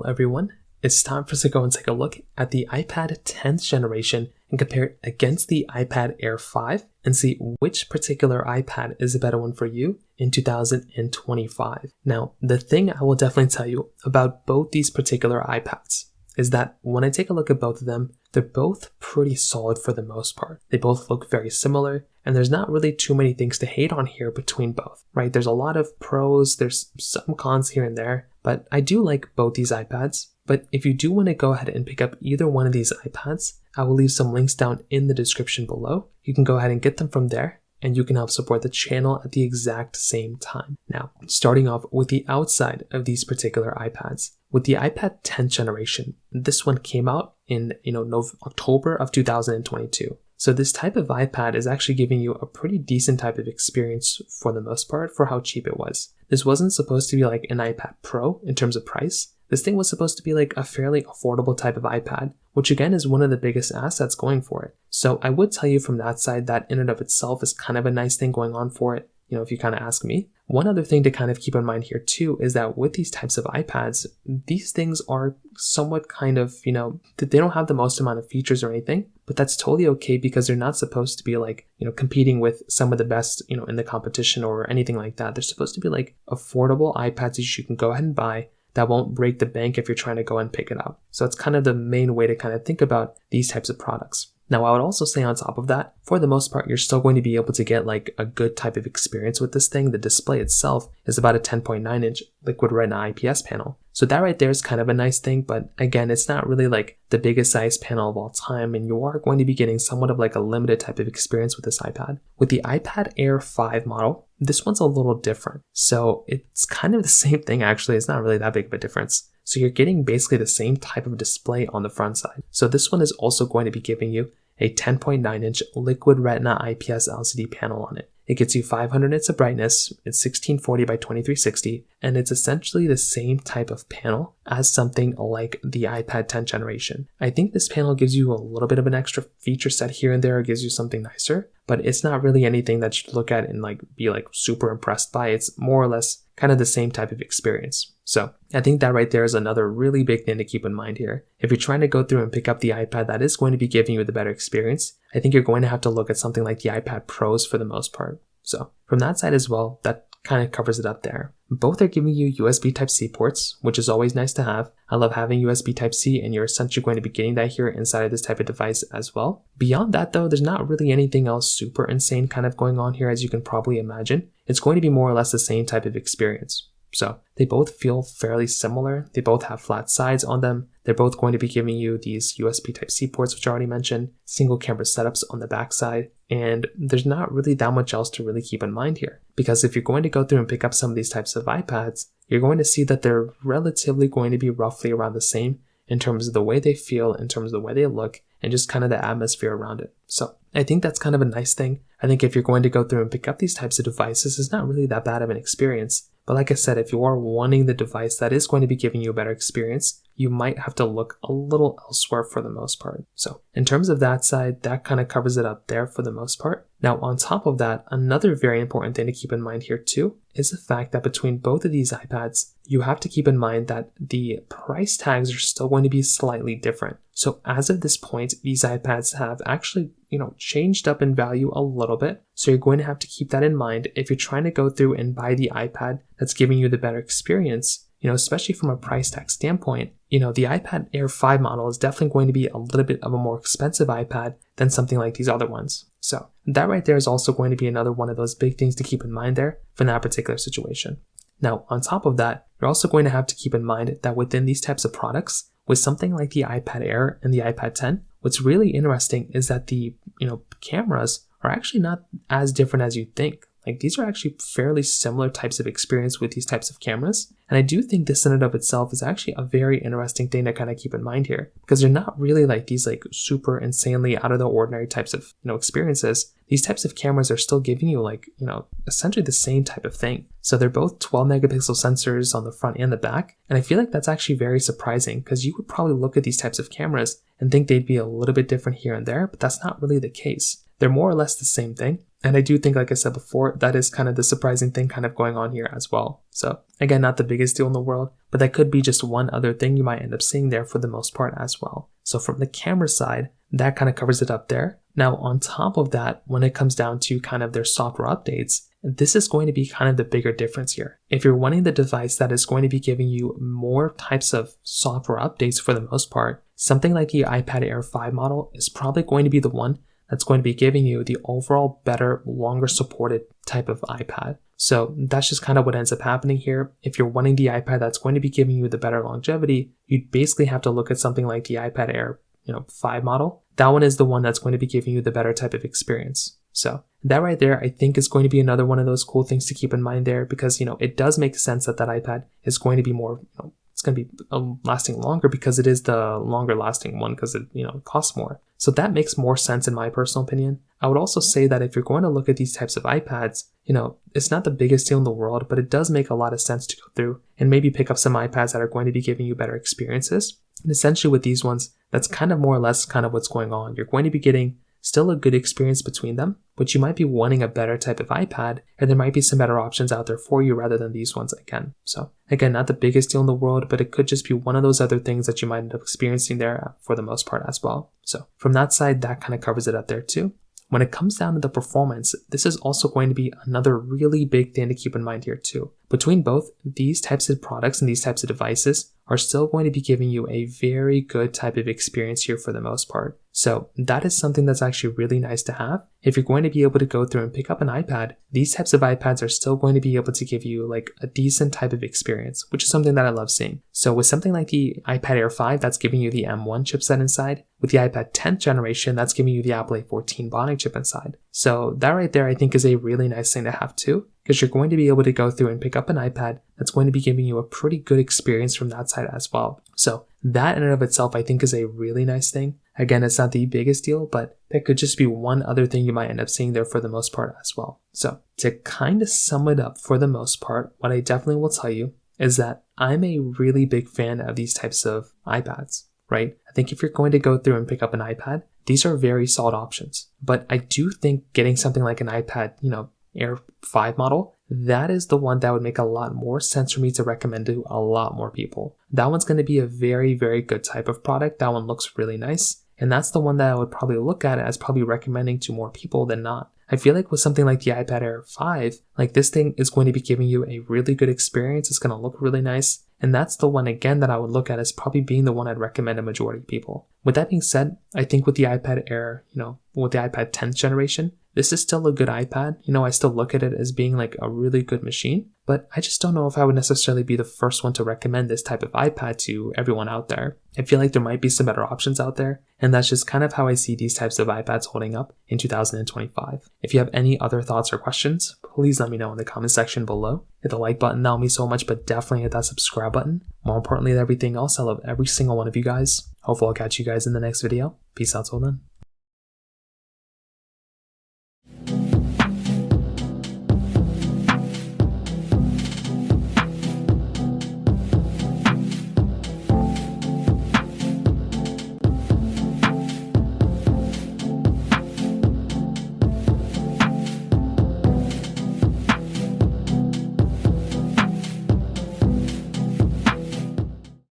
everyone, it's time for us to go and take a look at the iPad 10th generation and compare it against the iPad Air 5 and see which particular iPad is a better one for you in 2025. Now, the thing I will definitely tell you about both these particular iPads is that when I take a look at both of them, they're both pretty solid for the most part. They both look very similar, and there's not really too many things to hate on here between both, right? There's a lot of pros, there's some cons here and there, but I do like both these iPads. But if you do want to go ahead and pick up either one of these iPads, I will leave some links down in the description below. You can go ahead and get them from there, and you can help support the channel at the exact same time. Now, starting off with the outside of these particular iPads, with the iPad 10th generation, this one came out in October of 2022. So this type of iPad is actually giving you a pretty decent type of experience for the most part for how cheap it was. This wasn't supposed to be like an iPad Pro in terms of price. This thing was supposed to be like a fairly affordable type of iPad, which again is one of the biggest assets going for it. So I would tell you from that side that in and of itself is kind of a nice thing going on for it, if you kind of ask me. One other thing to kind of keep in mind here too is that with these types of iPads, these things are somewhat kind of, that they don't have the most amount of features or anything, but that's totally okay because they're not supposed to be like, competing with some of the best, in the competition or anything like that. They're supposed to be like affordable iPads that you can go ahead and buy that won't break the bank if you're trying to go and pick it up. So it's kind of the main way to kind of think about these types of products. Now, I would also say on top of that, for the most part, you're still going to be able to get like a good type of experience with this thing. The display itself is about a 10.9 inch liquid retina IPS panel. So that right there is kind of a nice thing, but again, it's not really like the biggest size panel of all time, and you are going to be getting somewhat of like a limited type of experience with this iPad. With the iPad Air 5 model, this one's a little different. So it's kind of the same thing actually, it's not really that big of a difference. So you're getting basically the same type of display on the front side. So this one is also going to be giving you a 10.9 inch liquid retina IPS LCD panel on it. It gets you 500 nits of brightness, it's 1640 by 2360, and it's essentially the same type of panel as something like the iPad 10th generation. I think this panel gives you a little bit of an extra feature set here and there, it gives you something nicer, but it's not really anything that you look at and be super impressed by. It's more or less kind of the same type of experience. So I think that right there is another really big thing to keep in mind here. If you're trying to go through and pick up the iPad that is going to be giving you the better experience, I think you're going to have to look at something like the iPad Pros for the most part. So from that side as well, that kind of covers it up there. Both are giving you USB Type-C ports, which is always nice to have. I love having USB Type-C, and you're essentially going to be getting that here inside of this type of device as well. Beyond that though, there's not really anything else super insane kind of going on here, as you can probably imagine. It's going to be more or less the same type of experience. So they both feel fairly similar. They both have flat sides on them. They're both going to be giving you these USB Type-C ports, which I already mentioned, single camera setups on the back side, and there's not really that much else to really keep in mind here. Because if you're going to go through and pick up some of these types of iPads, you're going to see that they're relatively going to be roughly around the same in terms of the way they feel, in terms of the way they look, and just kind of the atmosphere around it. So I think that's kind of a nice thing. I think if you're going to go through and pick up these types of devices, it's not really that bad of an experience. But like I said, if you are wanting the device that is going to be giving you a better experience, you might have to look a little elsewhere for the most part. So in terms of that side, that kind of covers it up there for the most part. Now, on top of that, another very important thing to keep in mind here too is the fact that between both of these iPads, you have to keep in mind that the price tags are still going to be slightly different. So as of this point, these iPads have actually, changed up in value a little bit. So you're going to have to keep that in mind if you're trying to go through and buy the iPad that's giving you the better experience. Especially from a price tag standpoint, the iPad Air 5 model is definitely going to be a little bit of a more expensive iPad than something like these other ones. So that right there is also going to be another one of those big things to keep in mind there for that particular situation. Now, on top of that, you're also going to have to keep in mind that within these types of products, with something like the iPad Air and the iPad 10, what's really interesting is that the, cameras are actually not as different as you'd think. Like these are actually fairly similar types of experience with these types of cameras. And I do think this in and of itself is actually a very interesting thing to kind of keep in mind here, because they're not really like these like super insanely out of the ordinary types of, experiences. These types of cameras are still giving you like, essentially the same type of thing. So they're both 12 megapixel sensors on the front and the back. And I feel like that's actually very surprising because you would probably look at these types of cameras and think they'd be a little bit different here and there, but that's not really the case. They're more or less the same thing. And I do think, like I said before, that is kind of the surprising thing kind of going on here as well. So again, not the biggest deal in the world, but that could be just one other thing you might end up seeing there for the most part as well. So from the camera side, that kind of covers it up there. Now on top of that, when it comes down to kind of their software updates, this is going to be kind of the bigger difference here. If you're wanting the device that is going to be giving you more types of software updates for the most part, something like the iPad Air 5 model is probably going to be the one that's going to be giving you the overall better, longer supported type of iPad. So that's just kind of what ends up happening here. If you're wanting the iPad that's going to be giving you the better longevity, you'd basically have to look at something like the iPad Air 5 model. That one is the one that's going to be giving you the better type of experience. So that right there, I think is going to be another one of those cool things to keep in mind there, because, it does make sense that iPad is going to be more, it's going to be lasting longer because it is the longer lasting one because it, costs more. So that makes more sense in my personal opinion. I would also say that if you're going to look at these types of iPads, it's not the biggest deal in the world, but it does make a lot of sense to go through and maybe pick up some iPads that are going to be giving you better experiences. And essentially with these ones, that's kind of more or less kind of what's going on. You're going to be getting still a good experience between them, but you might be wanting a better type of iPad, and there might be some better options out there for you rather than these ones again. So again, not the biggest deal in the world, but it could just be one of those other things that you might end up experiencing there for the most part as well. So from that side, that kind of covers it up there too. When it comes down to the performance, this is also going to be another really big thing to keep in mind here too. Between both, these types of products and these types of devices are still going to be giving you a very good type of experience here for the most part. So that is something that's actually really nice to have. If you're going to be able to go through and pick up an iPad, these types of iPads are still going to be able to give you like a decent type of experience, which is something that I love seeing. So with something like the iPad Air 5, that's giving you the M1 chipset inside. With the iPad 10th generation, that's giving you the Apple A14 Bionic chip inside. So that right there, I think is a really nice thing to have too, because you're going to be able to go through and pick up an iPad that's going to be giving you a pretty good experience from that side as well. So that in and of itself, I think is a really nice thing. Again, it's not the biggest deal, but that could just be one other thing you might end up seeing there for the most part as well. So to kind of sum it up for the most part, what I definitely will tell you is that I'm a really big fan of these types of iPads, right? I think if you're going to go through and pick up an iPad, these are very solid options. But I do think getting something like an iPad, Air 5 model, that is the one that would make a lot more sense for me to recommend to a lot more people. That one's going to be a very, very good type of product. That one looks really nice. And that's the one that I would probably look at as probably recommending to more people than not. I feel like with something like the iPad Air 5, like this thing is going to be giving you a really good experience. It's going to look really nice. And that's the one again that I would look at as probably being the one I'd recommend a majority of people. With that being said, I think with the iPad Air, with the iPad 10th generation, this is still a good iPad. I still look at it as being like a really good machine, but I just don't know if I would necessarily be the first one to recommend this type of iPad to everyone out there. I feel like there might be some better options out there, and that's just kind of how I see these types of iPads holding up in 2025. If you have any other thoughts or questions, please let me know in the comment section below. Hit the like button, that'll mean so much, but definitely hit that subscribe button. More importantly than everything else, I love every single one of you guys. Hopefully I'll catch you guys in the next video. Peace out till then.